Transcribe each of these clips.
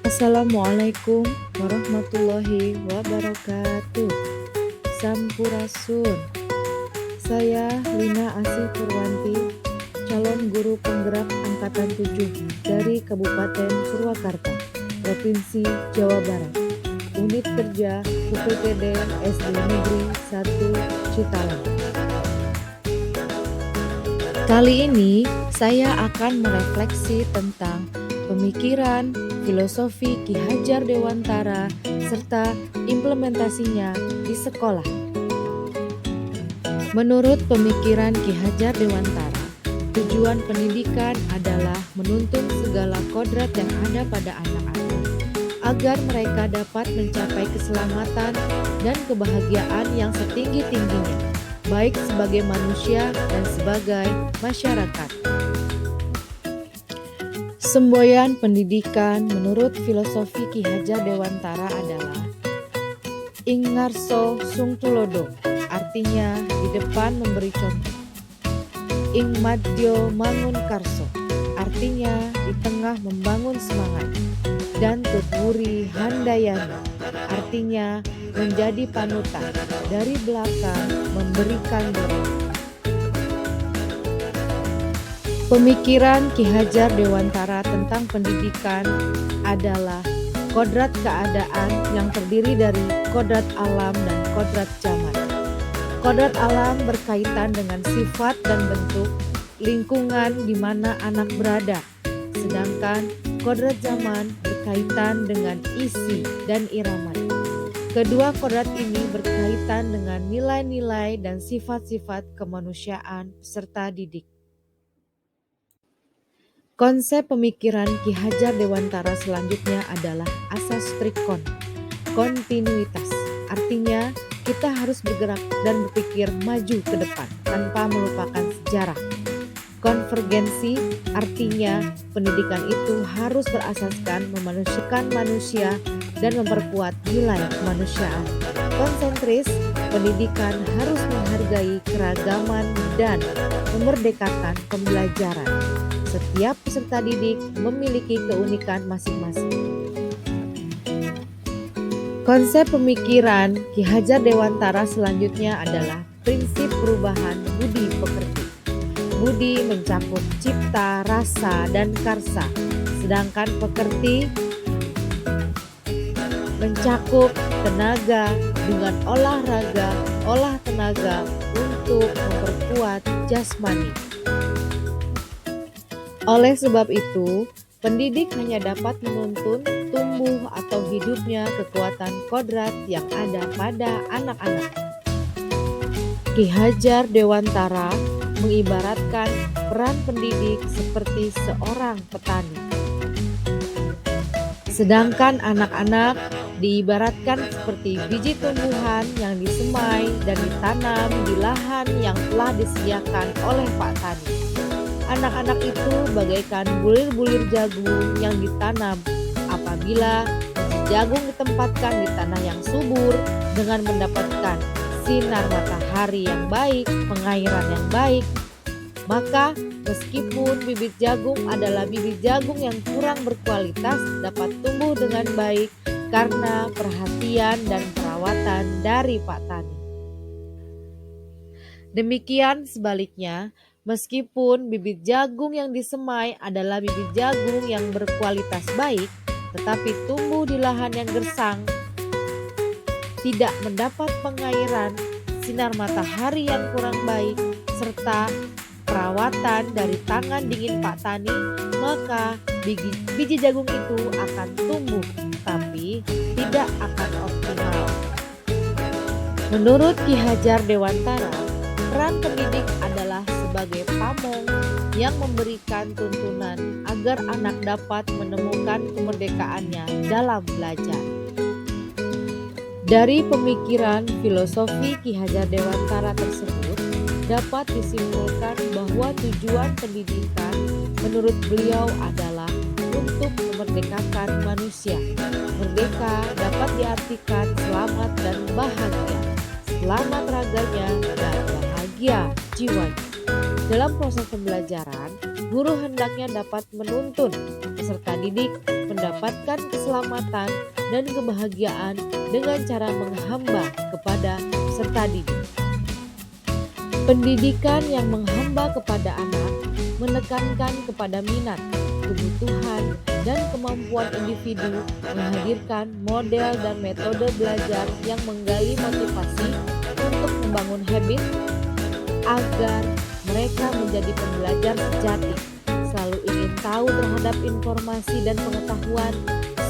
Assalamualaikum warahmatullahi wabarakatuh. Sampurasun. Saya Lina Asih Purwanti, calon guru penggerak angkatan 7 dari Kabupaten Purwakarta, Provinsi Jawa Barat. Unit kerja UPTD SD Negeri 1 Citalang. Kali ini saya akan merefleksi tentang pemikiran, filosofi Ki Hajar Dewantara, serta implementasinya di sekolah. Menurut pemikiran Ki Hajar Dewantara, tujuan pendidikan adalah menuntun segala kodrat yang ada pada anak-anak, agar mereka dapat mencapai keselamatan dan kebahagiaan yang setinggi-tingginya, baik sebagai manusia dan sebagai masyarakat. Semboyan pendidikan menurut filosofi Ki Hajar Dewantara adalah ing ngarso sung tulodo, artinya di depan memberi contoh. Ing madyo mangun karso, artinya di tengah membangun semangat. Dan tutwuri handayani, artinya menjadi panutan, dari belakang memberikan dorongan. Pemikiran Ki Hajar Dewantara tentang pendidikan adalah kodrat keadaan yang terdiri dari kodrat alam dan kodrat zaman. Kodrat alam berkaitan dengan sifat dan bentuk lingkungan di mana anak berada, sedangkan kodrat zaman berkaitan dengan isi dan iramanya. Kedua kodrat ini berkaitan dengan nilai-nilai dan sifat-sifat kemanusiaan peserta didik. Konsep pemikiran Ki Hajar Dewantara selanjutnya adalah asas trikon, kontinuitas. Artinya kita harus bergerak dan berpikir maju ke depan tanpa melupakan sejarah. Konvergensi artinya pendidikan itu harus berasaskan memanusiakan manusia dan memperkuat nilai kemanusiaan. Konsentris, pendidikan harus menghargai keragaman dan memerdekakan pembelajaran. Setiap peserta didik memiliki keunikan masing-masing. Konsep pemikiran Ki Hajar Dewantara selanjutnya adalah prinsip perubahan budi pekerti. Budi mencakup cipta, rasa, dan karsa, sedangkan pekerti mencakup tenaga dengan olahraga, olah tenaga untuk memperkuat jasmani. Oleh sebab itu, pendidik hanya dapat menuntun tumbuh atau hidupnya kekuatan kodrat yang ada pada anak-anak. Ki Hajar Dewantara mengibaratkan peran pendidik seperti seorang petani. Sedangkan anak-anak diibaratkan seperti biji tumbuhan yang disemai dan ditanam di lahan yang telah disediakan oleh Pak Tani. Anak-anak itu bagaikan bulir-bulir jagung yang ditanam. Apabila biji jagung ditempatkan di tanah yang subur dengan mendapatkan sinar matahari yang baik, pengairan yang baik, maka meskipun bibit jagung adalah bibit jagung yang kurang berkualitas, dapat tumbuh dengan baik karena perhatian dan perawatan dari Pak Tani. Demikian sebaliknya, meskipun bibit jagung yang disemai adalah bibit jagung yang berkualitas baik, tetapi tumbuh di lahan yang gersang, tidak mendapat pengairan, sinar matahari yang kurang baik, serta perawatan dari tangan dingin Pak Tani, maka biji jagung itu akan tumbuh, tapi tidak akan optimal. Menurut Ki Hajar Dewantara, peran pendidik adalah sebagai pamong yang memberikan tuntunan agar anak dapat menemukan kemerdekaannya dalam belajar. Dari pemikiran filosofi Ki Hajar Dewantara tersebut, dapat disimpulkan bahwa tujuan pendidikan menurut beliau adalah untuk memerdekakan manusia. Merdeka dapat diartikan selamat dan bahagia, selamat raganya dan bahagia jiwanya. Dalam proses pembelajaran, guru hendaknya dapat menuntun peserta didik mendapatkan keselamatan dan kebahagiaan dengan cara menghamba kepada peserta didik. Pendidikan yang menghamba kepada anak menekankan kepada minat, kebutuhan, dan kemampuan individu, menghadirkan model dan metode belajar yang menggali motivasi untuk membangun habit agar mereka menjadi pembelajar sejati, selalu ingin tahu terhadap informasi dan pengetahuan,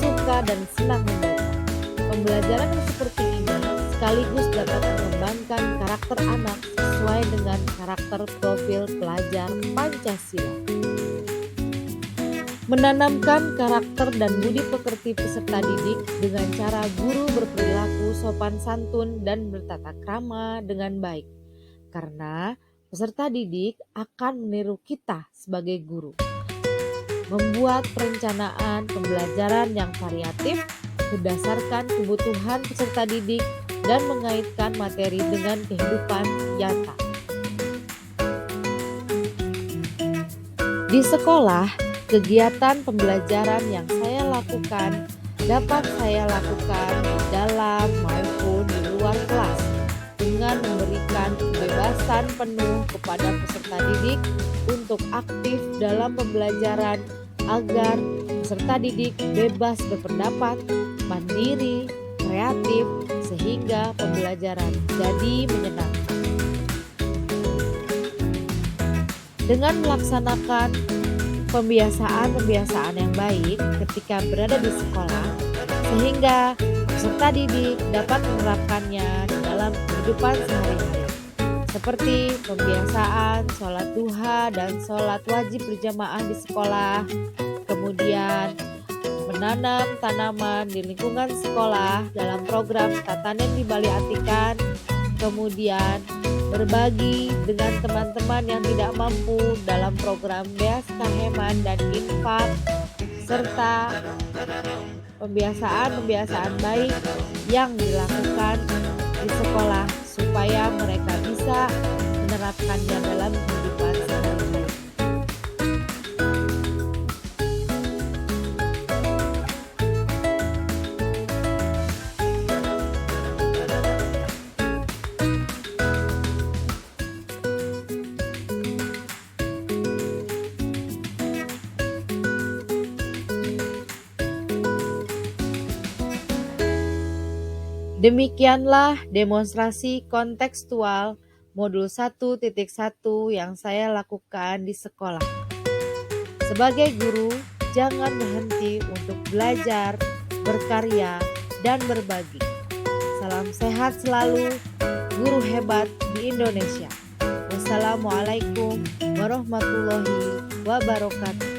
suka dan senang membaca. Pembelajaran yang seperti ini sekaligus dapat mengembangkan karakter anak sesuai dengan karakter profil pelajar Pancasila. Menanamkan karakter dan budi pekerti peserta didik dengan cara guru berperilaku sopan santun dan bertata krama dengan baik. Karena peserta didik akan meniru kita sebagai guru. Membuat perencanaan pembelajaran yang variatif berdasarkan kebutuhan peserta didik dan mengaitkan materi dengan kehidupan nyata. Di sekolah, kegiatan pembelajaran yang saya lakukan dapat saya lakukan di dalam maupun di luar kelas dengan memberikan kebebasan penuh kepada peserta didik untuk aktif dalam pembelajaran agar peserta didik bebas berpendapat, mandiri, kreatif, sehingga pembelajaran jadi menyenangkan. Dengan melaksanakan pembiasaan-pembiasaan yang baik ketika berada di sekolah, sehingga peserta didik dapat menerapkannya di dalam kehidupan sehari-hari, seperti pembiasaan sholat duha dan sholat wajib berjamaah di sekolah, kemudian menanam tanaman di lingkungan sekolah dalam program Tatanen di Bali Atikan, kemudian berbagi dengan teman-teman yang tidak mampu dalam program Beas Kaheman dan Infak, serta pembiasaan-pembiasaan baik yang dilakukan di sekolah supaya mereka bisa menerapkannya dalam kehidupan sehari-hari. Demikianlah demonstrasi kontekstual modul 1.1 yang saya lakukan di sekolah. Sebagai guru, jangan berhenti untuk belajar, berkarya, dan berbagi. Salam sehat selalu, guru hebat di Indonesia. Wassalamualaikum warahmatullahi wabarakatuh.